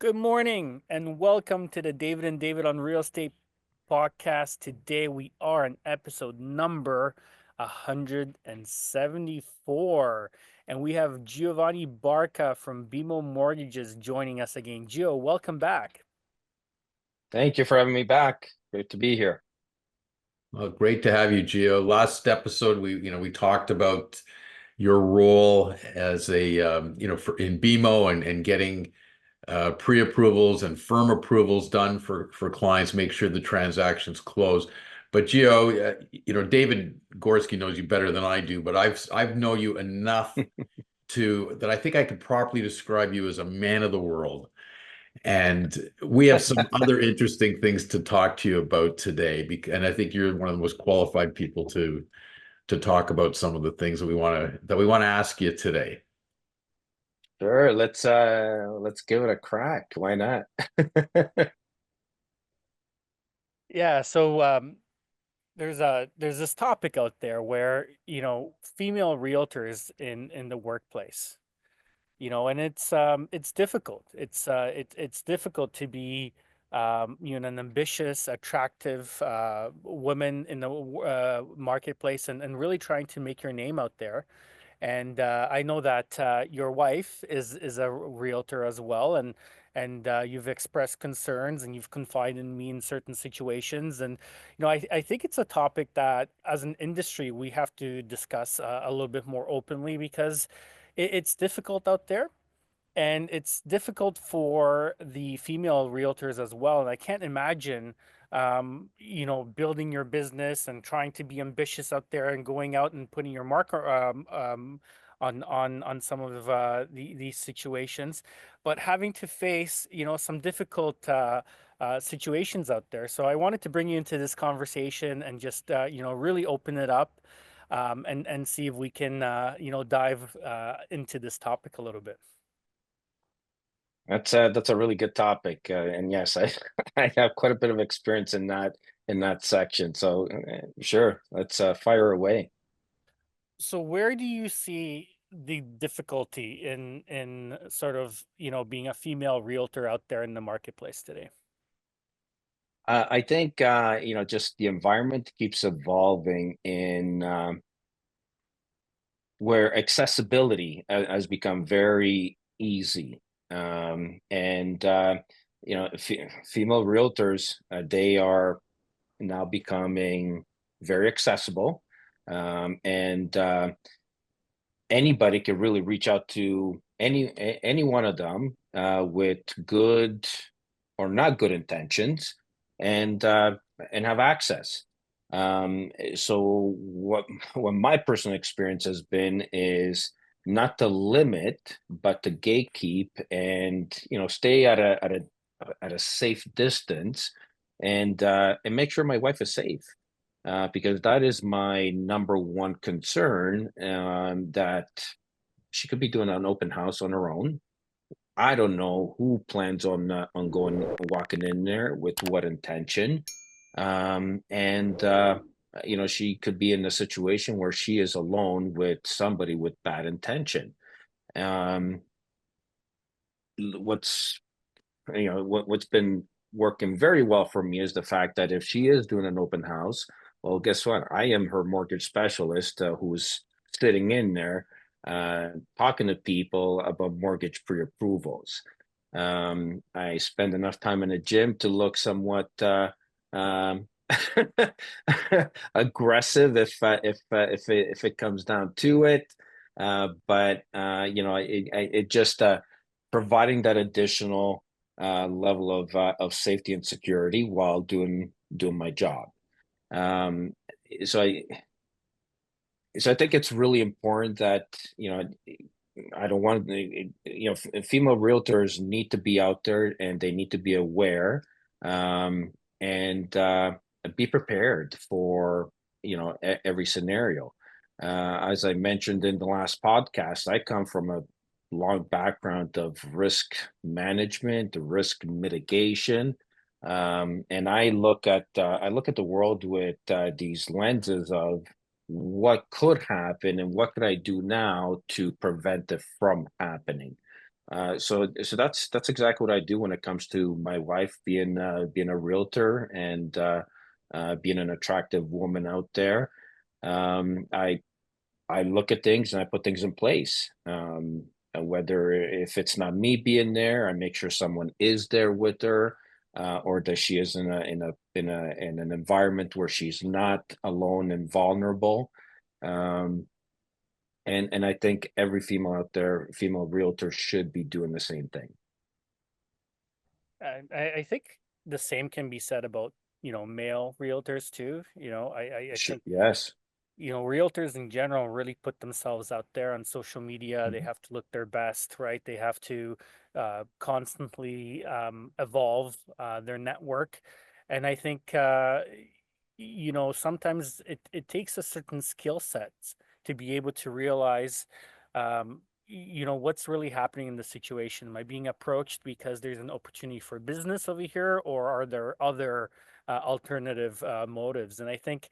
Good morning and welcome to the David and David on Real Estate podcast. Today we are on episode number 174 and we have Giovanni Barca from BMO Mortgages joining us again. Gio, welcome back. Thank you for having me back. Great to be here. Well, great to have you, Gio. Last episode, we talked about your role as in BMO and getting pre-approvals and firm approvals done for clients, make sure the transactions close. But Gio, David Gorski knows you better than I do, but I've known you enough to that I think I could properly describe you as a man of the world. And we have some other interesting things to talk to you about today, and I think you're one of the most qualified people to talk about some of the things that we want to ask you today. Sure, let's give it a crack. Why not? Yeah, so there's this topic out there where, female realtors in the workplace. And it's difficult. It's difficult to be an ambitious, attractive woman in the marketplace and really trying to make your name out there. And I know that your wife is a realtor as well, and you've expressed concerns and you've confided in me in certain situations. And I think it's a topic that, as an industry, we have to discuss a little bit more openly because it's difficult out there and it's difficult for the female realtors as well. And I can't imagine, building your business and trying to be ambitious out there and going out and putting your mark on some of these situations, but having to face, some difficult situations out there. So I wanted to bring you into this conversation and just, really open it up, and see if we can, dive into this topic a little bit. That's a really good topic, and yes, I I have quite a bit of experience in that section. So sure, let's fire away. So where do you see the difficulty in sort of, being a female realtor out there in the marketplace today? I think just the environment keeps evolving in where accessibility has become very easy. And female realtors, they are now becoming very accessible. And Anybody can really reach out to any one of them with good or not good intentions, and and have access. So what my personal experience has been is not to limit, but to gatekeep, and stay at a safe distance, and make sure my wife is safe, because that is my number one concern. That she could be doing an open house on her own. I don't know who plans on going walking in there with what intention, and she could be in a situation where she is alone with somebody with bad intention. Um, what's what's been working very well for me is the fact that if she is doing an open house, well, guess what? I am her mortgage specialist, who's sitting in there, talking to people about mortgage pre-approvals. I spend enough time in the gym to look somewhat um, aggressive if it comes down to it. But it just providing that additional level of safety and security while doing my job. Um, so I so I think it's really important that I don't want female realtors need to be out there, and they need to be aware, and be prepared for every scenario. As I mentioned in the last podcast, I come from a long background of risk management, risk mitigation, and I look at the world with these lenses of what could happen and what could I do now to prevent it from happening. So that's exactly what I do when it comes to my wife being a realtor and being an attractive woman out there. I look at things and I put things in place. And whether if it's not me being there, I make sure someone is there with her, or that she is in an environment where she's not alone and vulnerable. Um, and I think every female out there, female realtor, should be doing the same thing. I think the same can be said about, male realtors too. I think, Yes. realtors in general really put themselves out there on social media. They Mhm. have to look their best, right? They have to constantly evolve their network. And I think, sometimes it takes a certain skill sets to be able to realize, what's really happening in the situation. Am I being approached because there's an opportunity for business over here, or are there other alternative motives? And I think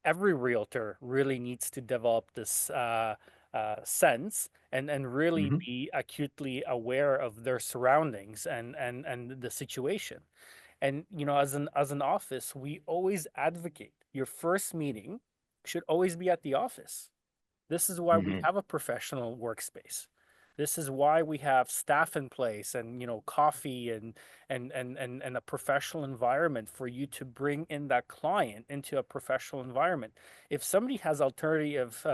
every realtor really needs to develop this sense and really Mhm. be acutely aware of their surroundings and the situation. And as an office, we always advocate your first meeting should always be at the office. This is why we Mhm. have a professional workspace. This is why we have staff in place and coffee and a professional environment for you to bring in that client into a professional environment. If somebody has alternative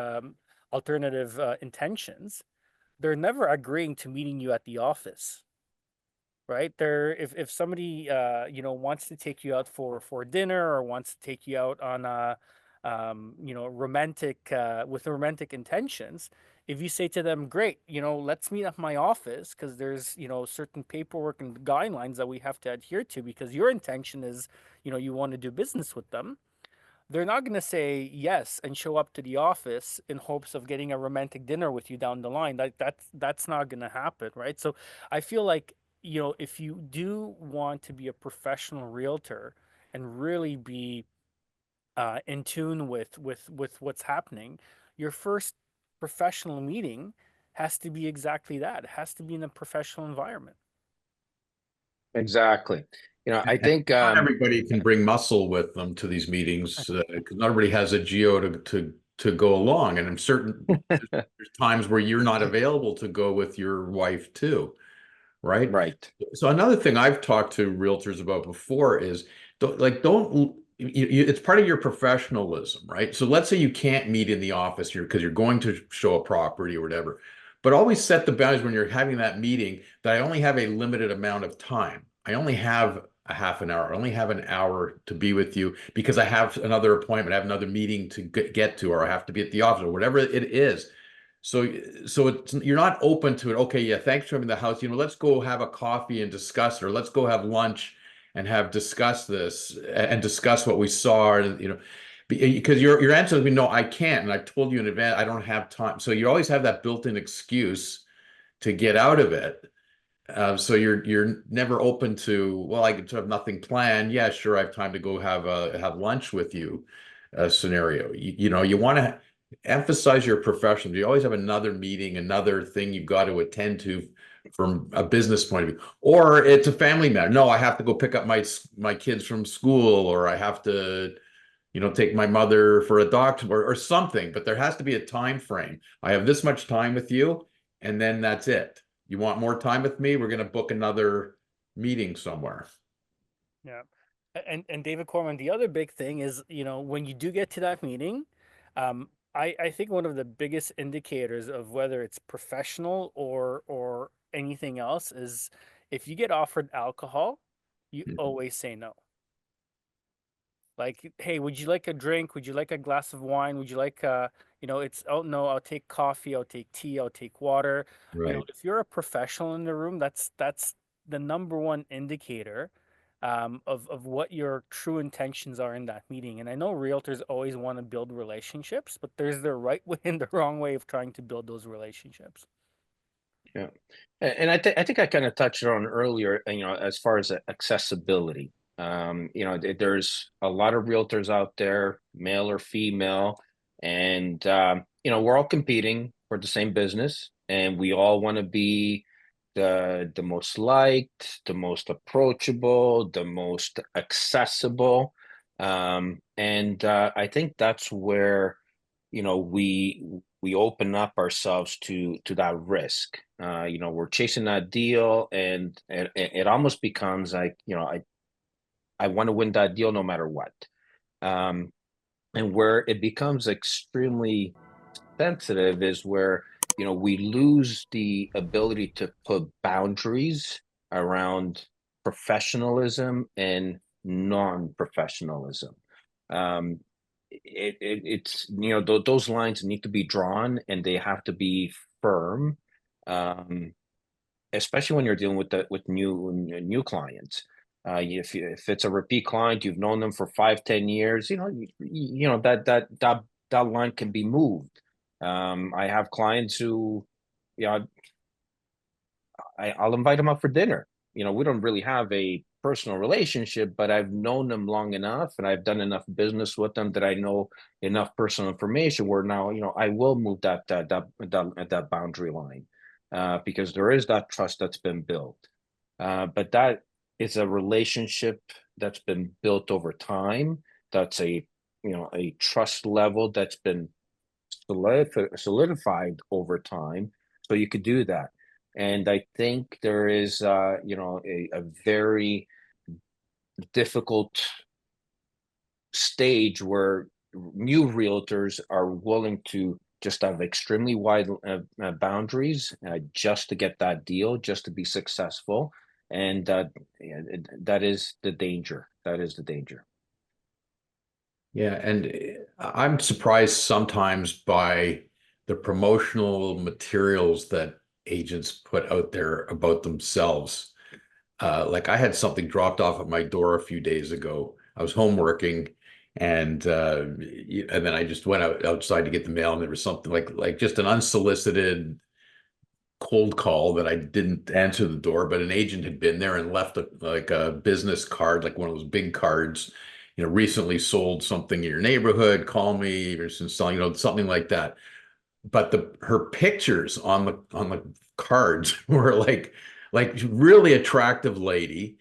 intentions, they're never agreeing to meeting you at the office, right? If somebody wants to take you out for dinner, or wants to take you out on a romantic with romantic intentions, if you say to them, great, let's meet at my office, because there's certain paperwork and guidelines that we have to adhere to, because your intention is you want to do business with them, they're not going to say yes and show up to the office in hopes of getting a romantic dinner with you down the line. That's not going to happen, right? So I feel like, if you do want to be a professional realtor and really be in tune with what's happening, your first professional meeting has to be exactly that. It has to be in a professional environment. Exactly. I And think not everybody can bring muscle with them to these meetings because not everybody has a geo to go along. And I'm certain there's times where you're not available to go with your wife too, right? right. So another thing I've talked to realtors about before is don't it's part of your professionalism, right? So let's say you can't meet in the office here because you're going to show a property or whatever, but always set the boundaries when you're having that meeting that I only have a limited amount of time. I only have a half an hour. I only have an hour to be with you because I have another appointment, I have another meeting to get to, or I have to be at the office or whatever it is. So you're not open to it. Okay, yeah, thanks for having the house. Let's go have a coffee and discuss it, or let's go have lunch and have discuss this and discuss what we saw. And because your answer would be no, I can't, and I told you in advance I don't have time. So you always have that built-in excuse to get out of it. So you're never open to, well, I could have nothing planned. Yeah, sure, I have time to go have lunch with you. Scenario. You want to emphasize your professional. You always have another meeting, another thing you've got to attend to from a business point of view, or it's a family matter. No, I have to go pick up my kids from school, or I have to, take my mother for a doctor or something. But there has to be a time frame. I have this much time with you, and then that's it. You want more time with me? We're going to book another meeting somewhere. Yeah. And David Corman, the other big thing is, when you do get to that meeting, I think one of the biggest indicators of whether it's professional or anything else is if you get offered alcohol, you always say no. Like, hey, would you like a drink? Would you like a glass of wine? Would you like it's, oh no, I'll take coffee, I'll take tea, I'll take water. Right. If you're a professional in the room, that's the number one indicator of what your true intentions are in that meeting. And I know realtors always want to build relationships, but there's the right way and the wrong way of trying to build those relationships. Yeah. And I think I kind of touched on earlier, as far as accessibility. There's a lot of realtors out there, male or female, and we're all competing for the same business, and we all want to be the most liked, the most approachable, the most accessible. And I think that's where, we open up ourselves to that risk. We're chasing that deal, and it almost becomes like, I want to win that deal no matter what. Um, and where it becomes extremely sensitive is where, we lose the ability to put boundaries around professionalism and non-professionalism. um it's, those lines need to be drawn, and they have to be firm, um especially when you're dealing with new clients. If it's a repeat client, you've known them for 5, 10 years, that line can be moved. I have clients who, yeah, I'll invite them out for dinner. We don't really have a personal relationship, but I've known them long enough, and I've done enough business with them that I know enough personal information where now, I will move that boundary line, because there is that trust that's been built. But that is a relationship that's been built over time. That's a trust level that's been solidified over time, so you could do that. And I think there is, a very difficult stage where new realtors are willing to just have extremely wide boundaries, just to get that deal, just to be successful. And yeah, that is the danger. That is the danger. Yeah, and I'm surprised sometimes by the promotional materials that agents put out there about themselves. Like I had something dropped off at my door a few days ago. I was home working, and then I just went outside to get the mail, and there was something like just an unsolicited cold call that I didn't answer the door, but an agent had been there and left a business card, like one of those big cards, recently sold something in your neighborhood, call me, or since selling, something like that. But her pictures on the cards were like really attractive lady,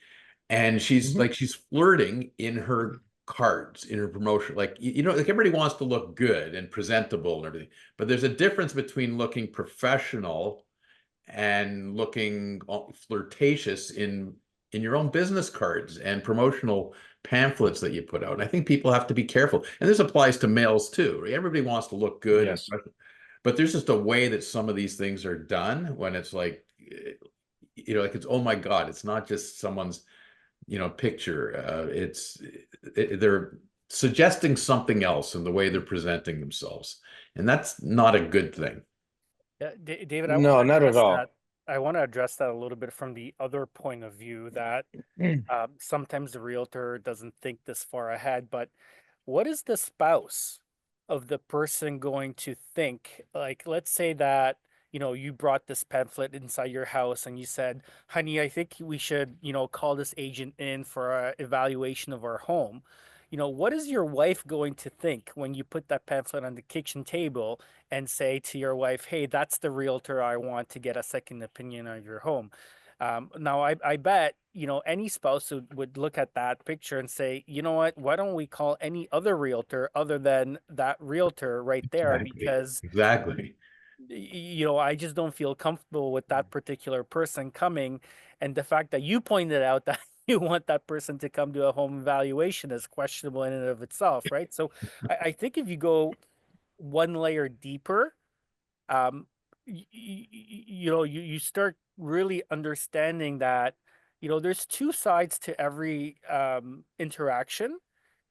and Mhm. she's flirting in her cards, in her promotion, like like everybody wants to look good and presentable and everything, but there's a difference between looking professional and looking flirtatious in your own business cards and promotional pamphlets that you put out. And I think people have to be careful. And this applies to males too. Right? Everybody wants to look good and Yes. but there's just a way that some of these things are done when it's like like it's, oh my God, it's not just someone's picture. They're suggesting something else in the way they're presenting themselves, and that's not a good thing. Yeah, David, I want to No, not at address all. that. I want to address that a little bit from the other point of view that sometimes the realtor doesn't think this far ahead, but what is the spouse of the person going to think? Like, let's say that, you brought this pamphlet inside your house and you said, honey, I think we should, call this agent in for a evaluation of our home. What is your wife going to think when you put that pamphlet on the kitchen table and say to your wife, hey, that's the realtor I want to get a second opinion on your home? Now, I bet, any spouse would look at that picture and say, you know what, why don't we call any other realtor other than that realtor right there? Exactly. Because, Exactly. I just don't feel comfortable with that particular person coming. And the fact that you pointed out that you want that person to come to a home evaluation is questionable in and of itself, right? So I think if you go one layer deeper, um you start really understanding that there's two sides to every interaction,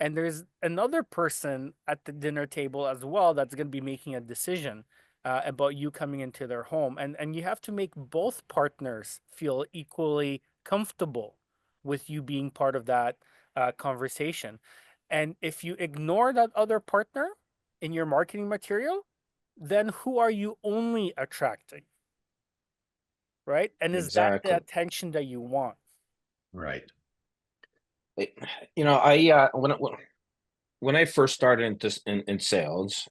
and there's another person at the dinner table as well that's going to be making a decision about you coming into their home, and you have to make both partners feel equally comfortable with you being part of that conversation. And if you ignore that other partner in your marketing material, then who are you only attracting, right? And is that the Exactly. attention that you want? Right. It- I when I first started in sales,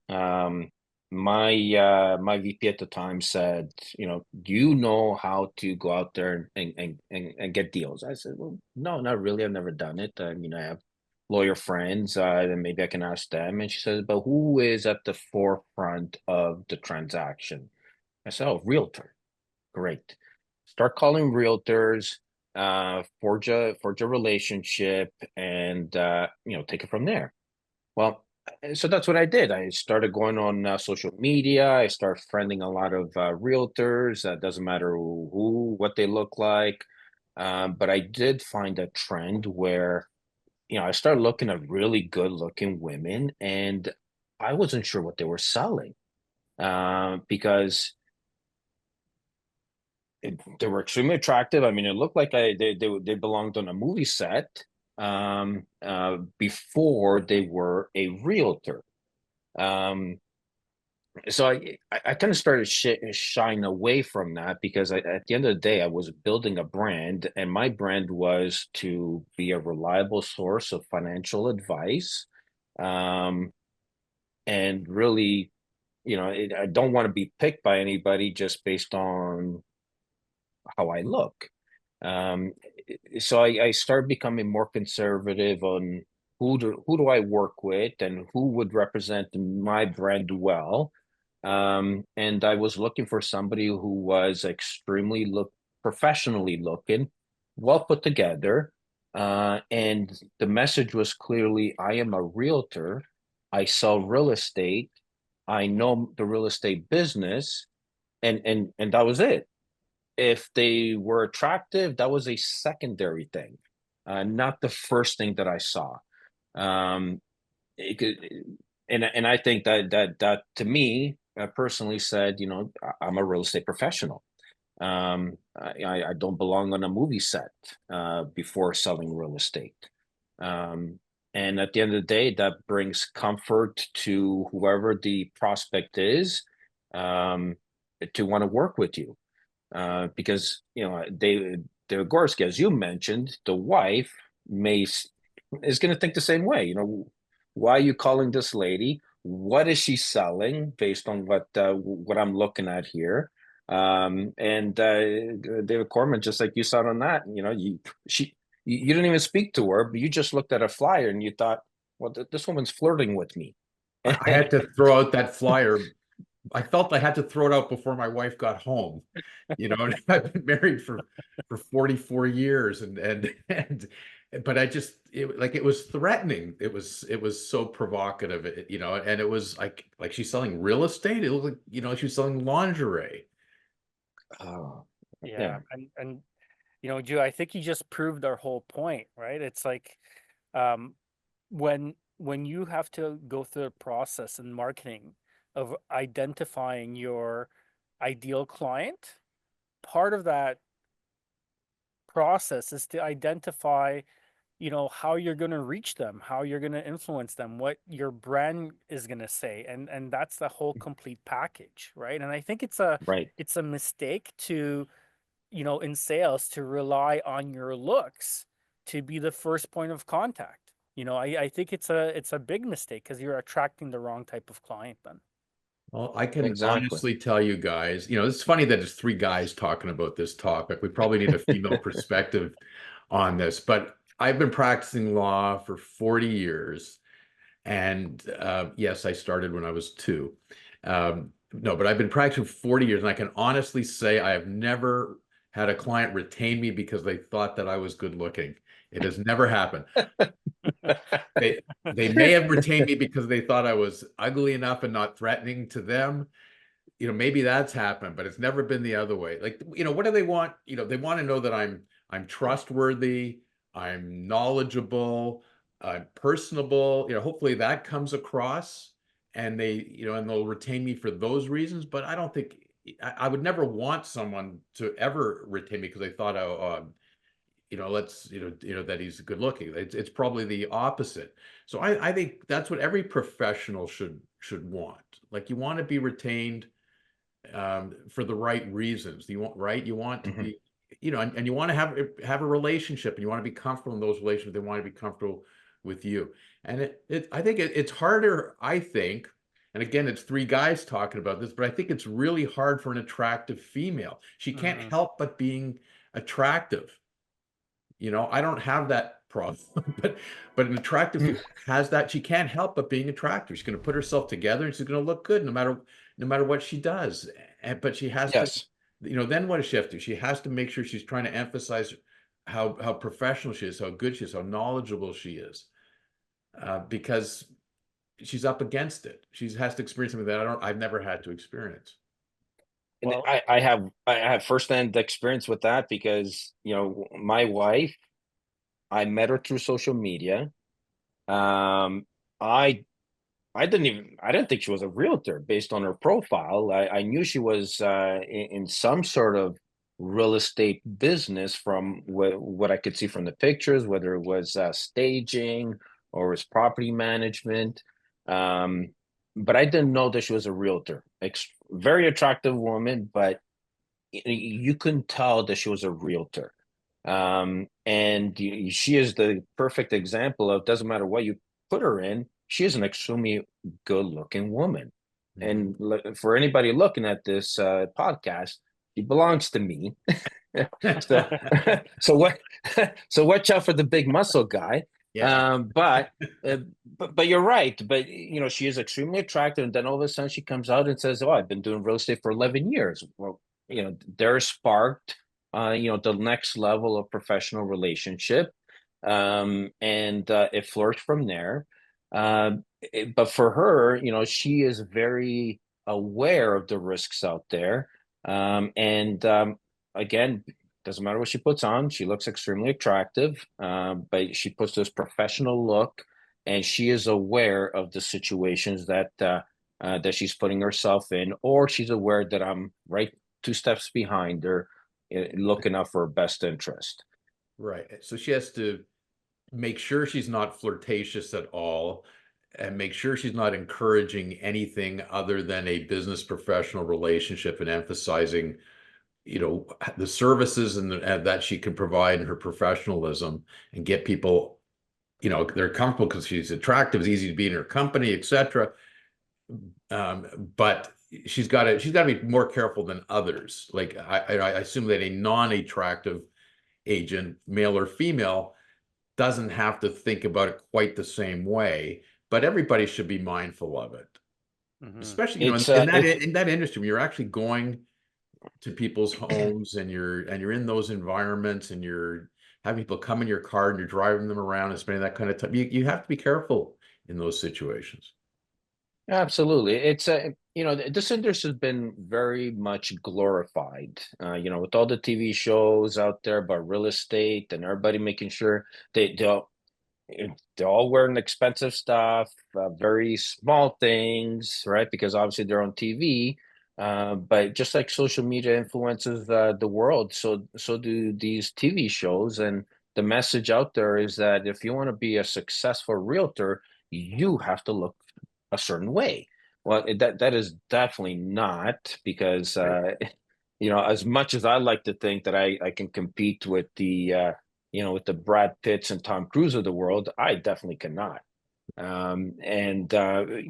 my VP at the time said, do you know how to go out there and get deals? I said, well, no, not really. I've never done it. I mean, I have lawyer friends, then maybe I can ask them. And she said, but who is at the forefront of the transaction? I said, oh, realtor. Great. Start calling realtors, forge a relationship, and take it from there. Well, so that's what I did. I started going on social media. I started friending a lot of realtors. Doesn't matter what they look like. But I did find a trend where, I started looking at really good looking women, and I wasn't sure what they were selling because they were extremely attractive. I mean, it looked like they belonged on a movie set before they were a realtor. Um, so I kind of started shying away from that because at the end of the day, I was building a brand, and my brand was to be a reliable source of financial advice. Um, and really, I don't want to be picked by anybody just based on how I look. Um, so I started becoming more conservative on who do I work with and who would represent my brand well. And I was looking for somebody who was extremely professionally looking, well put together. And the message was clearly, I am a realtor. I sell real estate. I know the real estate business, and that was it. If they were attractive, that was a secondary thing, not the first thing that I saw. Um, it could, and I think that to me personally said, I'm a real estate professional. I don't belong on a movie set before selling real estate. Um, and at the end of the day, that brings comfort to whoever the prospect is, um, to want to work with you because Gorski, as you mentioned, the wife is going to think the same way. Why are you calling this lady? What is she selling based on what I'm looking at here? And David Corman, just like you saw on that, you didn't even speak to her, but you just looked at a flyer and you thought, well, this woman's flirting with me. I had to throw out that flyer. I felt I had to throw it out before my wife got home. And I've been married for 44 years, and but it was threatening. It was so provocative, and it was like she's selling real estate. It looked like, she's selling lingerie. Oh, Yeah, yeah, and Drew, I think you just proved our whole point, right? It's like, um, when you have to go through the process in marketing of identifying your ideal client, part of that process is to identify, how you're going to reach them, how you're going to influence them, what your brand is going to say, and that's the whole complete package, right? And I think right. it's a mistake to, in sales, to rely on your looks to be the first point of contact. I think it's a big mistake because you're attracting the wrong type of client then. Well, I can Exactly. honestly tell you guys, it's funny that it's three guys talking about this topic. We probably need a female perspective on this, but I've been practicing law for 40 years. And yes, I started when I was two. No, but I've been practicing for 40 years, and I can honestly say I have never had a client retain me because they thought that I was good looking. It has never happened. They may have retained me because they thought I was ugly enough and not threatening to them. Maybe that's happened, but it's never been the other way. Like, what do they want? They want to know that I'm trustworthy, I'm knowledgeable, I'm personable. Hopefully that comes across, and they'll retain me for those reasons. But I don't think I would never want someone to ever retain me because they thought, oh, let's that he's good looking. It's probably the opposite. So I think that's what every professional should want. Like, you want to be retained for the right reasons. You want to Mhm. be, and you want to have a relationship, and you want to be comfortable in those relationships. They want to be comfortable with you. And I think it's harder, I think, And again, it's three guys talking about this, but I think it's really hard for an attractive female. She can't Hmm. help but being attractive. I don't have that problem, but an attractive female has that. She can't help but being attractive. She's going to put herself together and she's going to look good no matter what she does. But she has to, Yes. then what does she have to do? She has to make sure she's trying to emphasize how professional she is, how good she is, how knowledgeable she is, because she's up against it. She has to experience something that I've never had to experience. And Well, I have firsthand experience with that because my wife, I met her through social media. Um, I I didn't think she was a realtor based on her profile. I knew she was in some sort of real estate business from what I could see from the pictures, whether it was staging or it was property management. Um, but I didn't know that she was a realtor. Very attractive woman, but you couldn't tell that she was a realtor. And she is the perfect example of doesn't matter what you put her in, she is an extremely good looking woman. Mhm. And for anybody looking at this podcast, she belongs to me. so, so what? So watch out for the big muscle guy. Yeah. Um, but, uh, but you're right. But she is extremely attractive, and then all of a sudden she comes out and says, "Oh, I've been doing real estate for 11 years." Well, there sparked, the next level of professional relationship, and it flourished from there. But for her, she is very aware of the risks out there, and again, doesn't matter what she puts on. She looks extremely attractive, but she puts this professional look, and she is aware of the situations that she's putting herself in, or she's aware that I'm right two steps behind her, looking out for her best interest. Right. So she has to make sure she's not flirtatious at all and make sure she's not encouraging anything other than a business professional relationship and emphasizing the services and that she can provide in her professionalism and get people they're comfortable because she's attractive, it's easy to be in her company, etc. But she's got to be more careful than others. Like I assume that a non-attractive agent, male or female, doesn't have to think about it quite the same way, but everybody should be mindful of it. hmm. Especially, in, It's in that it's in that industry, when you're actually going to people's homes and you're in those environments and you're having people come in your car and you're driving them around and spending that kind of time. You have to be careful in those situations. Absolutely. This industry has been very much glorified, with all the TV shows out there about real estate and everybody making sure they're all wearing expensive stuff, very small things, right? Because obviously they're on TV. But just like social media influences the world, so do these TV shows. And the message out there is that if you want to be a successful realtor, you have to look a certain way. Well, that is definitely not because Right. as much as I like to think that I can compete with the Brad Pitts and Tom Cruise of the world, I definitely cannot. And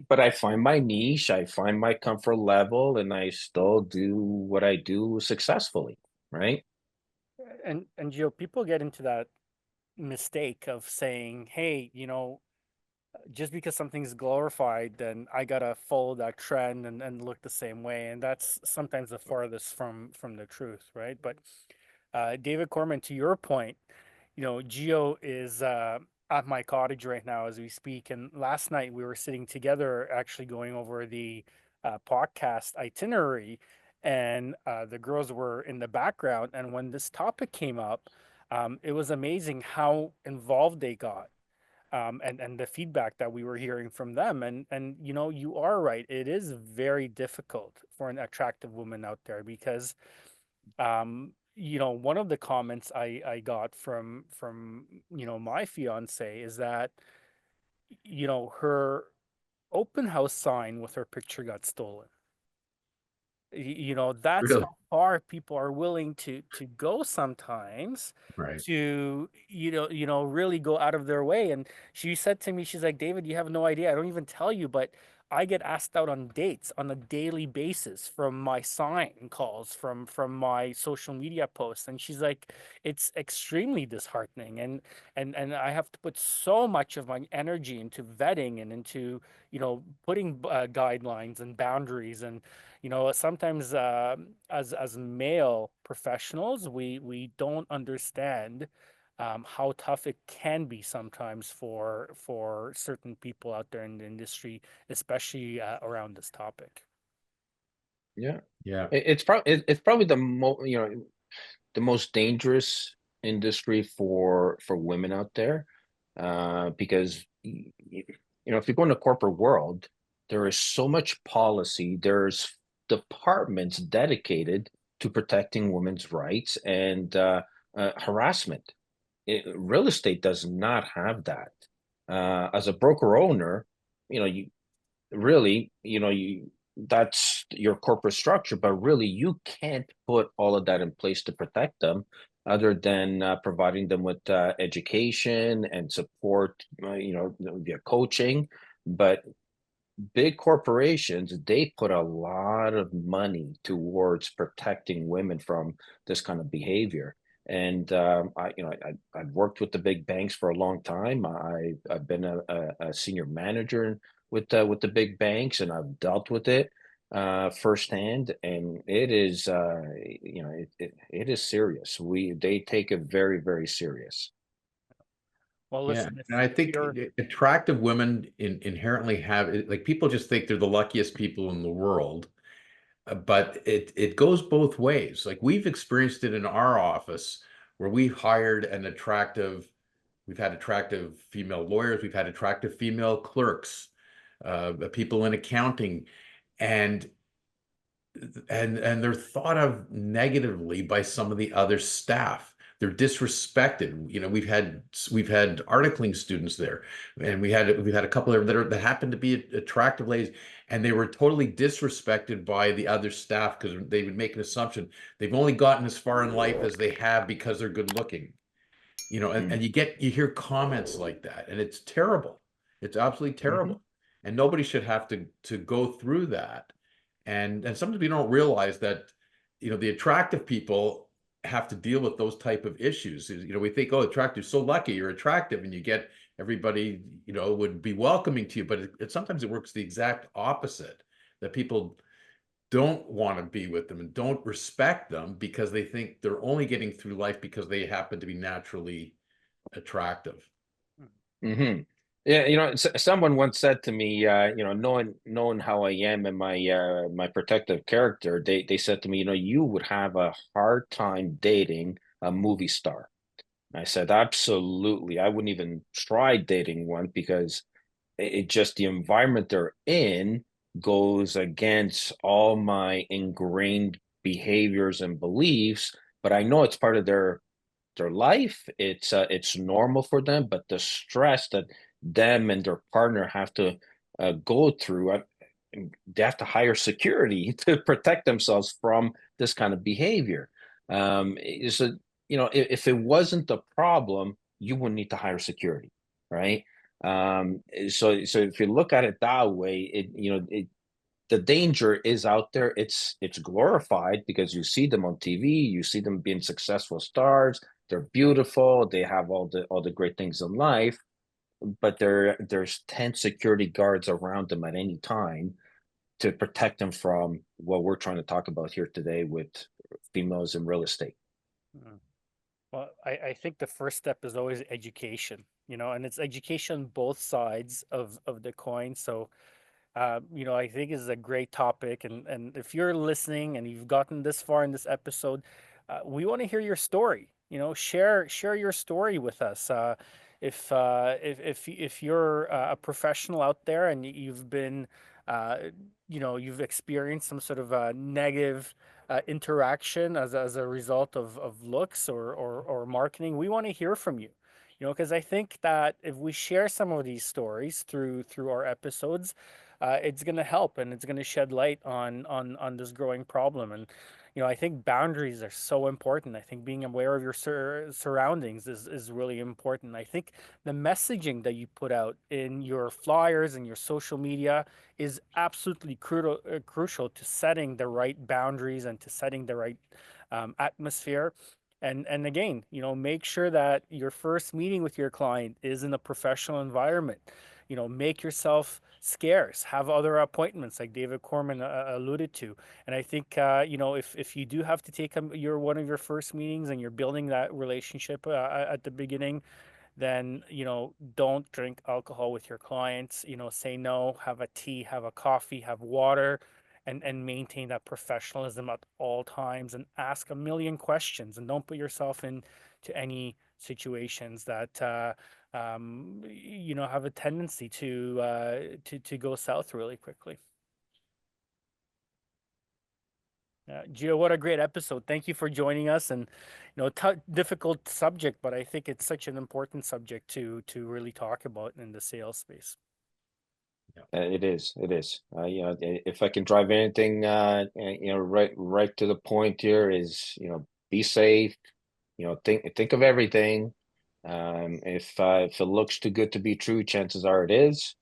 but I find my niche, I find my comfort level, and I still do what I do successfully, right? And people get into that mistake of saying, "Hey, just because something's glorified, then I gotta follow that trend and look the same way." And that's sometimes the farthest from the truth, right? But David Corman, to your point, Geo is at my cottage right now as we speak. And last night we were sitting together, actually going over the podcast itinerary, and the girls were in the background. And when this topic came up, it was amazing how involved they got, and the feedback that we were hearing from them. And you are right. It is very difficult for an attractive woman out there because one of the comments I got from my fiance is that her open house sign with her picture got stolen. That's Really. how far people are willing to go sometimes, Right. to really go out of their way. And she said to me, she's like, "David, you have no idea. I don't even tell you, but I get asked out on dates on a daily basis from my sign calls, from my social media posts, and she's like, it's extremely disheartening, and I have to put so much of my energy into vetting and into, putting guidelines and boundaries, and sometimes as male professionals, we don't understand how tough it can be sometimes for certain people out there in the industry, especially around this topic. Yeah. Yeah. It's probably the most dangerous industry for women out there, because if you go in the corporate world, there is so much policy. There's departments dedicated to protecting women's rights and harassment. Real estate does not have that. As a broker owner, you really, that's your corporate structure, but really you can't put all of that in place to protect them other than providing them with education and support, via coaching. But big corporations, they put a lot of money towards protecting women from this kind of behavior. And I've worked with the big banks for a long time. I've been a senior manager with the big banks, and I've dealt with it firsthand. And it is, it is serious. They take it very, very serious. Well, Yeah, listen, and I if think you're attractive women inherently have like people just think they're the luckiest people in the world, but it goes both ways. Like we've experienced it in our office where we've had attractive female lawyers, we've had attractive female clerks, people in accounting, and and they're thought of negatively by some of the other staff. They're disrespected. We've had articling students there, and we've had a couple of that happened to be attractive ladies, and they were totally disrespected by the other staff because they would make an assumption they've only gotten as far in life as they have because they're good looking. And you hear comments like that, and it's terrible. It's absolutely Mm-hmm. terrible, and nobody should have to go through that. And sometimes we don't realize that the attractive people have to deal with those type of issues. We think, oh, attractive, so lucky you're attractive, and you get everybody would be welcoming to you, but sometimes it works the exact opposite, that people don't want to be with them and don't respect them because they think they're only getting through life because they happen to be naturally attractive. Hmm. Yeah, someone once said to me, knowing how I am and my protective character, they said to me, you would have a hard time dating a movie star. And I said, absolutely. I wouldn't even try dating one because it just the environment they're in goes against all my ingrained behaviors and beliefs. But I know it's part of their life. It's normal for them, but the stress that them and their partner have to go through, they have to hire security to protect themselves from this kind of behavior. Is it if it wasn't the problem, you wouldn't need to hire security, right? So if you look at it that way, the danger is out there. It's glorified because you see them on TV, you see them being successful stars. They're beautiful. They have all the great things in life, but there's 10 security guards around them at any time to protect them from what we're trying to talk about here today with females in real estate. Mm. Well, I think the first step is always education, and it's education on both sides of the coin. So I think is a great topic, and if you're listening and you've gotten this far in this episode, we want to hear your story. Share your story with us. If you're a professional out there and you've been, you've experienced some sort of a negative interaction as a result of looks or marketing, we want to hear from you. Because I think that if we share some of these stories through our episodes, it's going to help and it's going to shed light on this growing problem. And I think boundaries are so important. I think being aware of your surroundings is really important. I think the messaging that you put out in your flyers and your social media is absolutely crucial to setting the right boundaries and to setting the right atmosphere. And again, make sure that your first meeting with your client is in a professional environment. Make yourself scarce, have other appointments like David Corman alluded to. And I think, if you do have to take one of your first meetings and you're building that relationship at the beginning, then, don't drink alcohol with your clients. Say no, have a tea, have a coffee, have water, and maintain that professionalism at all times and ask a million questions and don't put yourself into any situations that, have a tendency to go south really quickly. Gio, what a great episode. Thank you for joining us. And, difficult subject, but I think it's such an important subject to really talk about in the sales space. It is. It is. If I can drive anything, right to the point here is, be safe. Think of everything. If it looks too good to be true, chances are it is.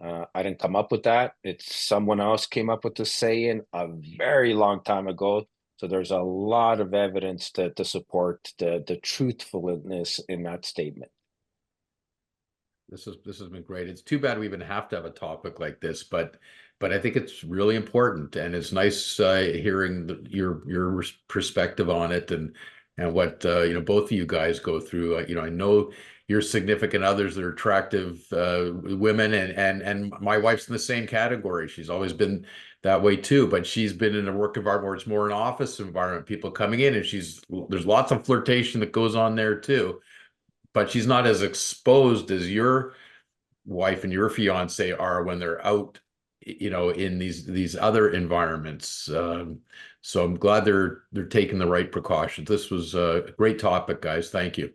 I didn't come up with that. It's someone else came up with the saying a very long time ago. So there's a lot of evidence to support the truthfulness in that statement. This has been great. It's too bad we even have to have a topic like this, but I think it's really important, and it's nice hearing your perspective on it, and what both of you guys go through. I know your significant others that are attractive women, and my wife's in the same category. She's always been that way too, but she's been in a work environment where it's more an office environment, people coming in, and there's lots of flirtation that goes on there too, but she's not as exposed as your wife and your fiance are when they're out, in these other environments. So I'm glad they're taking the right precautions. This was a great topic, guys. Thank you.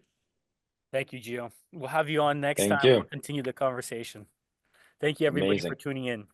Thank you, Gio. We'll have you on next Thank time. We'll you. continue the conversation. Thank you, everybody, for Amazing. tuning in.